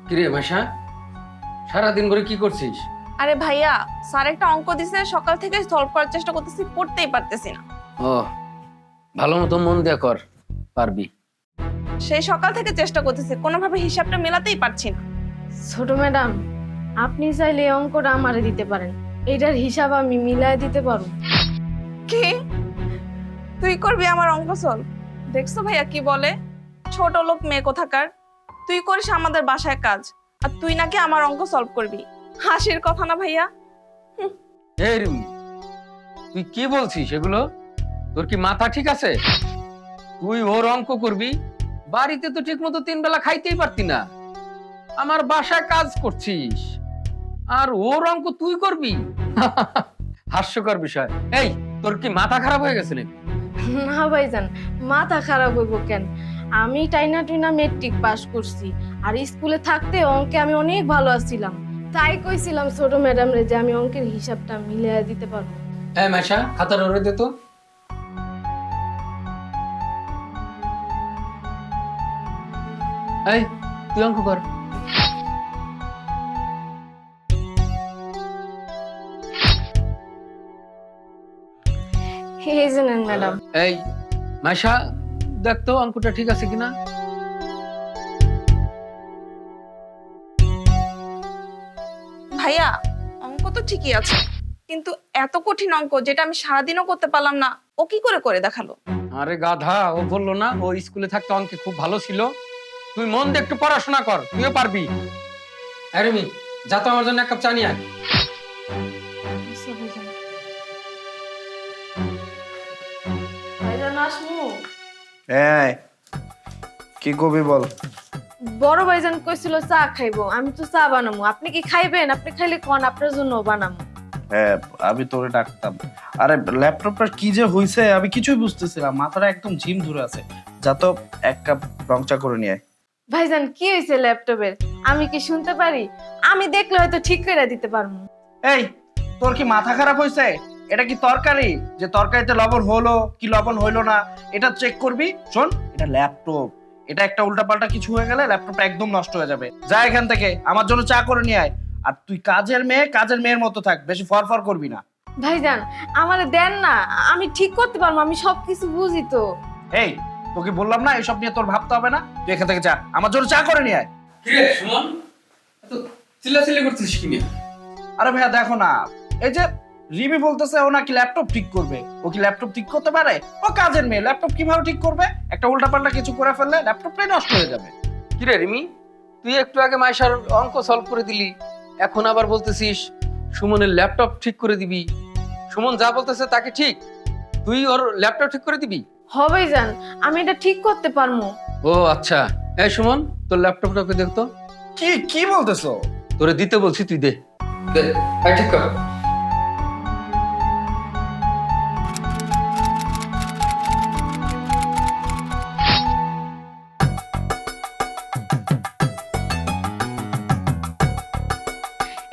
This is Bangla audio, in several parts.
কিরে মাসা, সারাদিন করে কি করছিস? আরে ভাইয়া, স্যার একটা অঙ্ক দিছে, সকাল থেকে সলভ করার চেষ্টা করতেছি, পড়তেই পারতেছি না। ও, ভালো মতো মন দিয়ে কর, পারবি। সেই সকাল থেকে চেষ্টা করতেছি, কোনোভাবে হিসাবটা মেলাতেই পারছি না। ছোট ম্যাডাম, আপনি চাইলে এই অঙ্কটা আমারে দিতে পারেন, এটার হিসাব আমি মিলায় দিতে পারবো। কি তুই করবি আমার অঙ্ক সলভ? দেখছো ভাইয়া কি বলে, ছোট লোক মেয়ে কোথাকার। তুই করিস আমাদের বাসায় কাজ, আর তুই নাকি আমার অঙ্ক সলভ করবি? হাসির কথা না ভাইয়া। এই রিমি, তুই কি বলছিস এগুলো? তোর কি মাথা ঠিক আছে? তুই ওর অঙ্ক করবি? বাড়িতে তো ঠিক মতো 3 বেলা খাইতেই পারতি না, আমার বাসায় কাজ করছিস আর ওর অঙ্ক তুই করবি? হাস্যকর বিষয়। এই, তোর কি মাথা খারাপ হয়ে গেছে নাকি? না ভাইজান, মাথা খারাপ হইব কেন? আমি টাইনা টুইনা মেট্রিক পাস করছি, আর স্কুলে থাকতে অঙ্কে আমি অনেক ভালো আছিলাম। তাই কইছিলাম ছোট ম্যাডাম রে যে আমি অঙ্কের হিসাবটা মিলিয়ে দিতে পারবো। হ্যাঁ মাসা, খাতার ওরে দে তো। এই, তুই অঙ্ক কর। এই যে নেন ম্যাডাম। এই মাসা, দেখ তো অঙ্কটা ঠিক আছে কিনা। ভাইয়া, অঙ্ক তো ঠিকই আছে, কিন্তু এত কঠিন অঙ্ক যেটা আমি সারাদিনও করতে পারলাম না, ও কি করে করে দেখালো? আরে গাধা, ও বললো না ও স্কুলে থাকতে অঙ্কে খুব ভালো ছিল। তুই মন দিয়ে একটু পড়াশোনা কর, তুইও পারবি। আরে মি, যা তো আমার জন্য 1 কাপ চা নিয়ে আয়। আচ্ছা ভাইজান। ভাইজান আসমু। হ্যাঁ, কি কবি বল। বড় ভাইজান কইছিল চা খাইবো, আমি তো চা বানামু, আপনি কি খাইবেন? আপনি খাইলে কোন আপনার জন্য বানামু। হ্যাঁ, আমি তোরে ডাকতাম। আরে ল্যাপটপটা কি যে হইছে আমি কিছুই বুঝতেছিলাম, মাথাটা একদম ঝিম ধরে আছে। যা তো 1 কাপ রং চা করে নিয়ে আয়। ভাইজান কি হয়েছে ল্যাপটপের? আমি কি শুনতে পারি? আমি দেখলে হয়তো ঠিক করে দিতে পারবো। এই, তোর কি মাথা খারাপ হইছে? এটা কি তরকারি যে তরকারিতে লবণ হলো কি লবণ হইলো না এটা চেক করবি? শোন, এটা ল্যাপটপ, এটা একটা উল্টাপাল্টা কিছু হয়ে গেলে ল্যাপটপটা একদম নষ্ট হয়ে যাবে। যা এখান থেকে, আমার জন্য চা করে নিয়ে আয়। আর তুই কাজের মেয়ের মতো থাক, বেশি ফরফর করবি না। ভাইজান আমারে দেন না, আমি ঠিক করতে পারবো, আমি সবকিছু বুঝি তো। এই, তোকে বললাম না এসব নিয়ে তোর ভাবতে হবে না, তুই এখান থেকে যা, আমার জন্য চা করে নিয়ে আয়। কিরে সুমন, এত চিল্লাচিল্লি করছিস কি নিয়ে? আরে ভাইয়া দেখো না, এই যে রিমি বলতেছে ও নাকি ল্যাপটপ ঠিক করবে। ও কি ল্যাপটপ ঠিক করতে পারে? ও কাজের মেয়ে, ল্যাপটপ কিভাবে ঠিক করবে? একটা উল্টাপাল্টা কিছু করে ফেললে ল্যাপটপটাই নষ্ট হয়ে যাবে। কিরে রিমি, তুই একটু আগে মাইশার অঙ্ক সলভ করে দিলি, এখন আবার বলতেছিস সুমনের ল্যাপটপ ঠিক করে দিবি। সুমন যা বলতেছে তাকে ঠিক, তুই ওর ল্যাপটপ ঠিক করে দিবি? হ ভাইজান, আমি এটা ঠিক করতে পারবো। ও আচ্ছা। এই সুমন, তোর ল্যাপটপটাকে দেখতো। কি কি বলতেছো? তোরে দিতে বলছি, তুই দে দে, এই ঠিক কর।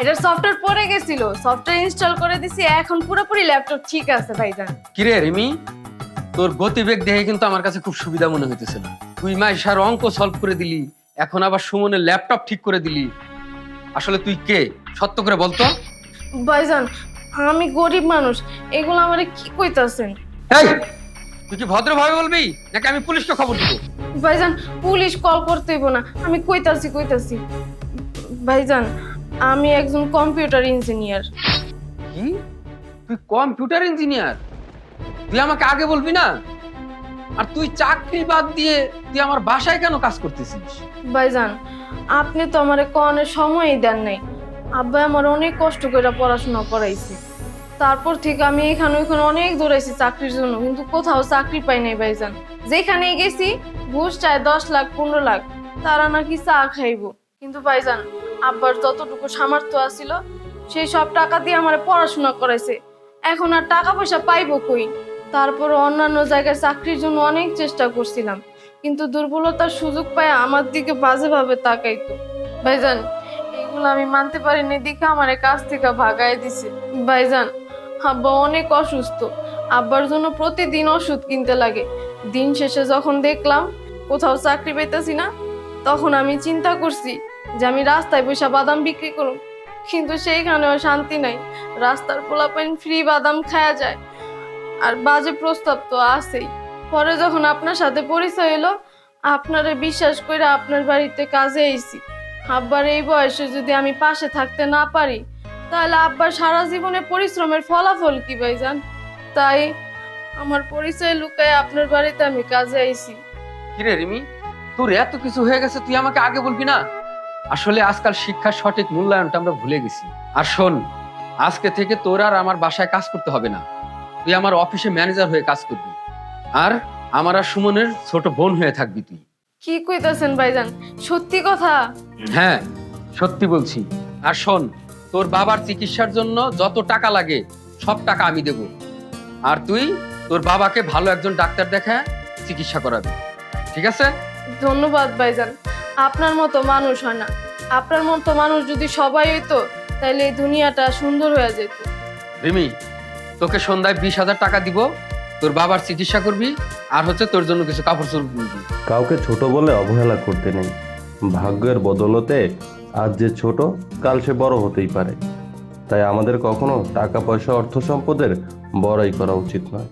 এটা সফটওয়্যার পড়ে গেছিল, সফটওয়্যার ইনস্টল করে দিছি, এখন পুরোপুরি ল্যাপটপ ঠিক আছে ভাইজান। কিরে রিমি, তোর গতিবেগ দেখে কিন্তু আমার কাছে খুব সুবিধা মনে হইতেছে না। তুই মাইশার অঙ্ক সলভ করে দিলি, এখন আবার সুমনের ল্যাপটপ ঠিক করে দিলি। আসলে তুই কে, সত্য করে বলতো? ভাইজান আমি গরিব মানুষ, এগুলো আমারে কি কইতাছেন? এই, তুই কি ভদ্রভাবে বলবি নাকি আমি পুলিশকে খবর দিব? ভাইজান পুলিশ কল করতে হইব না, আমি কইতাছি ভাইজান আমি একজন কম্পিউটার ইঞ্জিনিয়ার। কি, তুই কম্পিউটার ইঞ্জিনিয়ার? তুই আমাকে আগে বলবি না? আর তুই চাকরি বাদ দিয়ে তুই আমার বাসায় কেন কাজ করতেছিস? ভাইজান আপনি তো আমারে কোনের সময়ই দেন নাই। আব্বা আমার অনেক কষ্ট করে পড়াশোনা করাইছে, তারপর থেকে আমি এখানে ওইখানে অনেক দৌড়াইছি চাকরির জন্য, কিন্তু কোথাও চাকরি পাই নাই ভাইজান। যেখানে গেছি ঘুষ চায় 10 লাখ 15 লাখ, তারা নাকি চা খাইবো। কিন্তু ভাইজান আব্বার যতটুকু সামর্থ্য আছিল সেই সব টাকা দিয়ে আমার পড়াশোনা করাইছে, এখন আর টাকা পয়সা পাইবো কই? তারপর অন্যান্য জায়গায় চাকরির জন্য অনেক চেষ্টা করছিলাম, কিন্তু দুর্বলতার সুযোগ পায় আমার দিকে বাজেভাবে তাকাইতো। ভাইজান এগুলো আমি মানতে পারিনি, দেখে আমার কাছ থেকে ভাগায় দিছে। ভাইজান আব্বা অনেক অসুস্থ, আব্বার জন্য প্রতিদিন ওষুধ কিনতে লাগে। দিন শেষে যখন দেখলাম কোথাও চাকরি পাইতেছি না, তখন আমি চিন্তা করছি যে আমি রাস্তায় বসে বাদাম বিক্রি করুম, কিন্তু সেইখানেও শান্তি নাই। রাস্তার পোলাপাইন ফ্রি বাদাম খাওয়া যায়, আর বাজে প্রস্তাব তো আছেই। পরে যখন আপনার সাথে পরিচয় হলো, আপনারে বিশ্বাস করে আপনার বাড়িতে কাজে আইছি। আব্বার এই বয়সে যদি আমি পাশে থাকতে না পারি, তাহলে আব্বার সারা জীবনে পরিশ্রমের ফলাফল কি ভাইজান? তাই আমার পরিচয় লুকায় আপনার বাড়িতে আমি কাজে আইছি। কিরে রিমি, তোর এত কিছু হয়ে গেছে, তুই আমাকে আগে বলবি না? আসলে আজকাল শিক্ষার সঠিক মূল্যায়নটা আমরা ভুলে গেছি। আর শোন, আজকে থেকে তোর আর আমার বাসায় কাজ করতে হবে না। তুই আমার অফিসে ম্যানেজার হয়ে কাজ করবি, আর আমার আর সুমনের ছোট বোন হয়ে থাকবি তুই। কি কইতাছেন ভাইজান, সত্যি কথা? হ্যাঁ, সত্যি বলছি। আর শোন, তোর বাবার চিকিৎসার জন্য যত টাকা লাগে সব টাকা আমি দেব, আর তুই তোর বাবাকে ভালো একজন ডাক্তার দেখা চিকিৎসা করাবি, ঠিক আছে? ধন্যবাদ ভাইজান, আপনার মতো মানুষ হয় না। আপনার মতো মানুষ যদি সবাই হইতো, তাহলে এই দুনিয়াটা সুন্দর হয়ে যেত। রিমি, তোকে সন্ধ্যায় 20,000 টাকা দিব, তোর বাবার চিকিৎসা করবি, আর হচ্ছে তোর জন্য কিছু কাপড় চোপড় কিনবি। কাউকে ছোট বলে অবহেলা করতে নেই। ভাগ্যের বদলতে আজ যে ছোট, কাল সে বড় হতেই পারে। তাই আমাদের কখনো টাকা পয়সা অর্থ সম্পদের বড়াই করা উচিত নয়।